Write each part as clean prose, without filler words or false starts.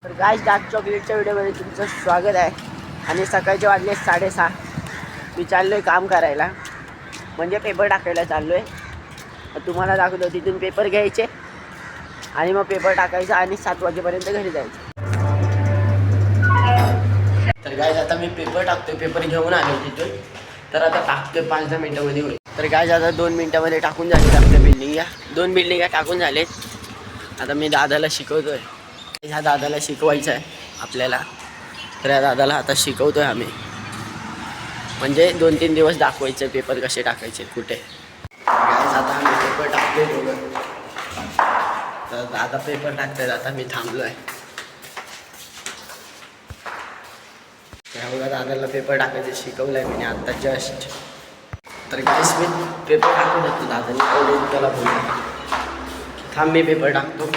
तर guys dark चॉकलेटच्या व्हिडिओमध्ये तुमचं स्वागत आहे. आणि सकाळचे वाजले 6:30. मी चाललो आहे काम करायला, म्हणजे पेपर टाकायला चाललो आहे. तुम्हाला दाखवतो तिथून पेपर घ्यायचे आणि मग पेपर टाकायचा आणि 7 वाजेपर्यंत घरी जायचं. तर गाइस आता मी पेपर टाकतोय, पेपर घेऊन आलो तिथून. तर आता टाकतोय 5-10 मिनिटामध्ये होईल. तर गाइस आता 2 मिनिटामध्ये टाकून झाले आपल्या बिल्डिंग. 2 बिल्डिंगा टाकून झालेत. आता मी दादाला शिकवतोय. ह्या दादाला शिकवायचं आहे आपल्याला, तर या दादाला आता शिकवतोय आम्ही. म्हणजे 2-3 दिवस दाखवायचे पेपर कसे टाकायचे कुठे. गाइस आता आम्ही पेपर टाकतोय दोघं. तर दादा पेपर टाकतोय, आता मी थांबलो आहे. त्यामुळे दादाला पेपर टाकायचं शिकवलं आहे मी आता जस्ट. तर गाइस मी पेपर टाकून देतो दादाने. पहिले त्याला बोलतो थांब मी पेपर टाकतो.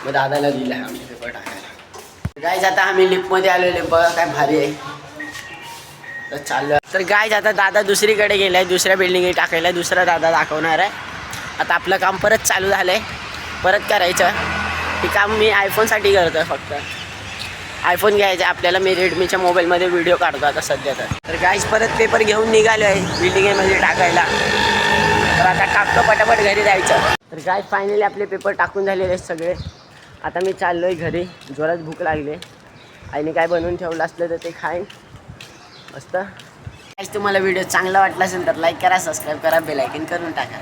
मग दादाला दिलं आहे आम्ही पेपर टाकायला. गाइस आता आम्ही लिफ्टमध्ये आलेले, बघा काय भारी आहे. तर चाललो. तर गाइस आता दादा दुसरीकडे गेला आहे, दुसऱ्या बिल्डिंगमध्ये टाकायला. दुसरा दादा दाखवणार आहे. आता आपलं काम परत चालू झालं आहे, परत करायचं. हे काम मी आयफोनसाठी करतो आहे. फक्त आयफोन घ्यायचा आपल्याला. मी रेडमीच्या मोबाईलमध्ये व्हिडिओ काढतो आता सध्या. तर गाइस परत पेपर घेऊन निघालो आहे बिल्डिंगमध्ये टाकायला. तर आता टाकतो, पटापट घरी जायचं. तर गाइस फायनली आपले पेपर टाकून झालेले आहेत सगळे. आता मी चाललो आहे घरी. जोरात भूक लागली. आईने काय बनवून ठेवलं असलं तर ते खाईन मस्त. गाइस तुम्हाला व्हिडिओ चांगला वाटला असेल तर लाईक करा, सबस्क्राईब करा, बेल आयकॉन करून टाका.